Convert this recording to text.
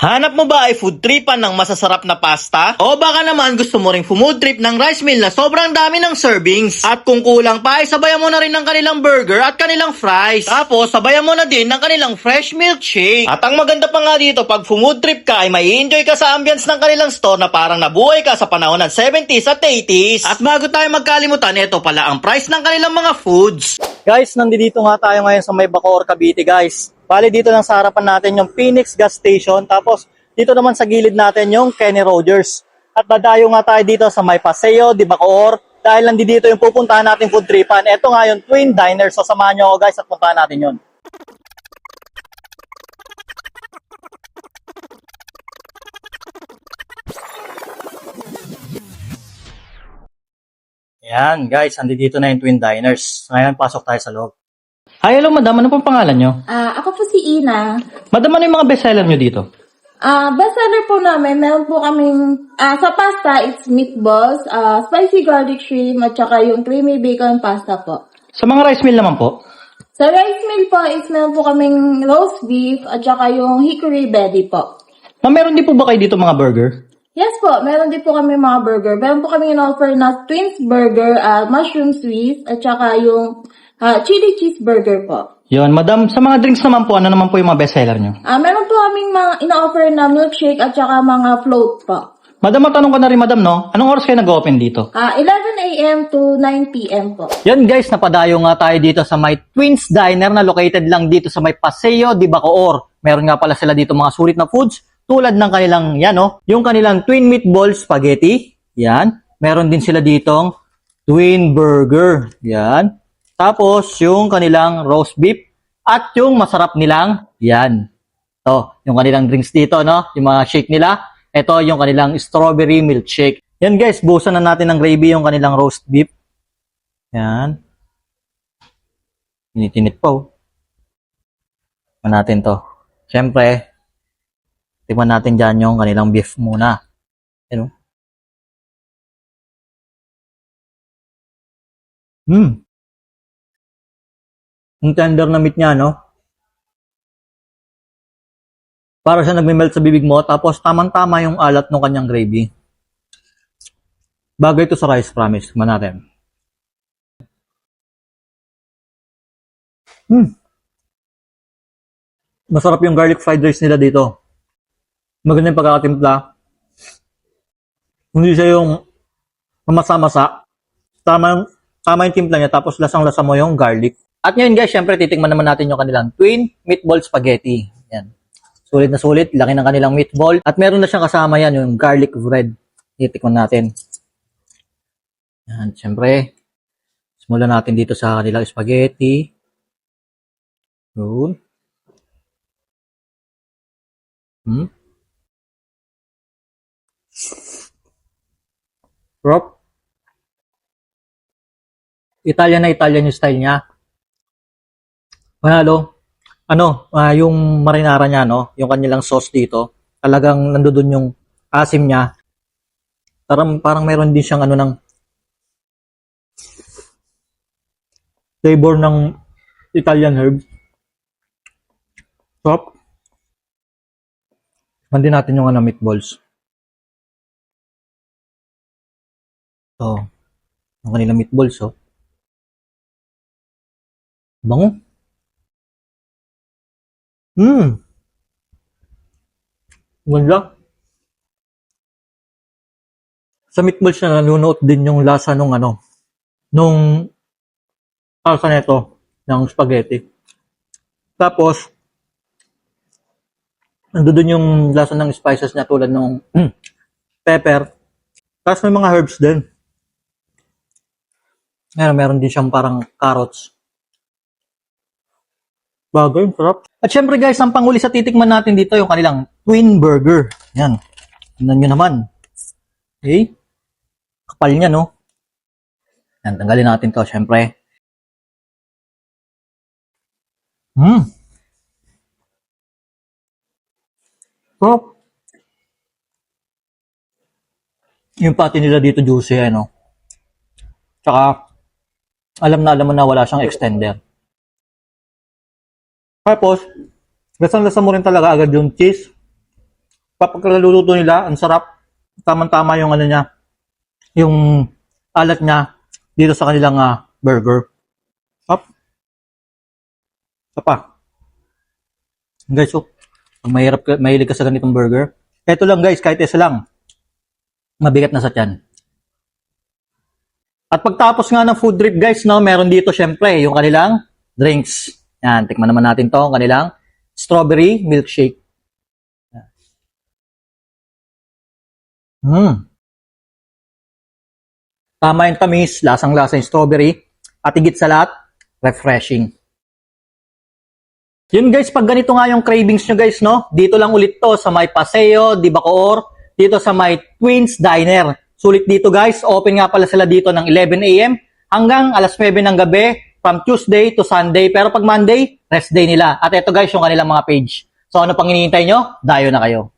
Hanap mo ba ay food tripan ng masasarap na pasta? O baka naman gusto mo ring food trip ng rice meal na sobrang dami ng servings? At kung kulang pa ay sabayan mo na rin ng kanilang burger at kanilang fries. Tapos sabayan mo na din ng kanilang fresh milkshake. At ang maganda pa nga dito, pag food trip ka ay may enjoy ka sa ambience ng kanilang store na parang nabuhay ka sa panahon ng 70s at 80s. At bago tayo magkalimutan, ito pala ang price ng kanilang mga foods. Guys, nandito nga tayo ngayon sa may Bacoor, Cavite guys. Bali dito lang sa harapan natin yung Phoenix Gas Station. Tapos dito naman sa gilid natin yung Kenny Rogers. At dadayo nga tayo dito sa may Paseo de Bacoor. Dahil nandito yung pupuntahan natin food tripan. Ito nga yung Twin Diner. So samahan nyo ako guys at puntahan natin yun. Yan guys, nandito na yung Twin Diners. Ngayon pasok tayo sa loob. Hi, hello madam. Ano pong pangalan nyo? Ako po si Ina. Madam, ano yung mga bestseller nyo dito? Bestseller po namin, meron po kaming, sa pasta, it's meatballs, spicy garlic shrimp, at saka yung creamy bacon pasta po. Sa mga rice meal naman po? Sa rice meal po, is meron po kaming roast beef, at saka yung hickory belly po. Ma'am, meron din po ba kayo dito mga burger? Yes po, meron din po kami mga burger. Meron po kami in-offer na twins burger, mushroom Swiss, at saka yung chili cheeseburger po. Yon, madam, sa mga drinks naman po, ano naman po yung mga bestseller nyo? Meron po kaming mga in-offer na milkshake at saka mga float po. Madam, matanong ko na rin madam, no? Anong oras kayo nag-open dito? 11 a.m. to 9 p.m. po. Yan guys, napadayo nga tayo dito sa may Twins Diner na located lang dito sa may Paseo de Bacoor. Meron nga pala sila dito mga sulit na foods tulad ng kanilang, yan no, yung kanilang Twin Meatball Spaghetti. Yan. Meron din sila ditong Twin Burger. Yan. Tapos, yung kanilang roast beef at yung masarap nilang, yan. Ito, yung kanilang drinks dito, no? Yung mga shake nila. Ito, yung kanilang strawberry milkshake. Yan guys, busan na natin ng gravy yung kanilang roast beef. Yan. Tinitinit po. Tikman natin to. Siyempre, tikman natin dyan yung kanilang beef muna. Yan o. Ang tender na meat niya, no? Para siya nagme-melt sa bibig mo, tapos tamang-tama yung alat ng kanyang gravy. Bagay ito sa rice, promise. Tignan natin. Masarap yung garlic fried rice nila dito. Maganda yung pagkakatimpla. Hindi siya yung mamasa-masa. Tama yung timpla niya, tapos lasang-lasa mo yung garlic. At ngayon guys, syempre titikman naman natin yung kanilang Twin Meatball Spaghetti. Yan. Sulit na sulit, laki ng kanilang meatball. At meron na siyang kasama yan, yung garlic bread. Titikman natin. Yan, syempre. Simulan natin dito sa kanilang spaghetti. Yun. Sarap. Italian na Italian yung style niya. Panalo, yung marinara niya, no? Yung kanilang sauce dito, talagang nandoon yung asim niya. Parang meron din siyang ng flavor ng Italian herbs. Sarap. Mandi natin yung meatballs. So, yung kanilang meatballs, oh. Bango. Ganda. Sa meatballs na nanunuot din yung lasa nung salsa nito ng spaghetti. Tapos nandoon yung lasa ng spices niya tulad ng pepper. Tapos may mga herbs din. Meron din siyang parang carrots. Bagay, sarap. At syempre guys, ang panghuli sa titikman natin dito yung kanilang Twin Burger. Yan. Tingnan nyo naman. Okay. Kapal niya, no? Yan, tanggalin natin to, syempre. Sarap. Yung patty nila dito juicy, ano? Tsaka, alam mo na wala siyang extender. Tapos, lasang-lasa mo rin talaga agad yung cheese. Pagkaluluto nila, ang sarap. Tama-tama yung ano niya, yung alat niya dito sa kanilang burger. Hop. Apa. Guys, oh, pag mahilig ka sa ganitong burger, eto lang guys, kahit isa lang, mabigat na sa tiyan. At pagtapos nga ng food trip guys, no, meron dito syempre yung kanilang drinks. Yan, tikman naman natin to, ang kanilang strawberry milkshake. Tama yung tamis, lasang-lasa yung strawberry, at higit sa lahat, refreshing. Yun guys, pag ganito nga yung cravings nyo guys, no? Dito lang ulit to sa may Paseo de Bacoor, dito sa may Twins Diner. Sulit dito guys, open nga pala sila dito ng 11 a.m. hanggang alas 9 ng gabi, from Tuesday to Sunday. Pero pag Monday, rest day nila. At ito guys, yung kanilang mga page. So ano pang hinihintay nyo? Dayo na kayo.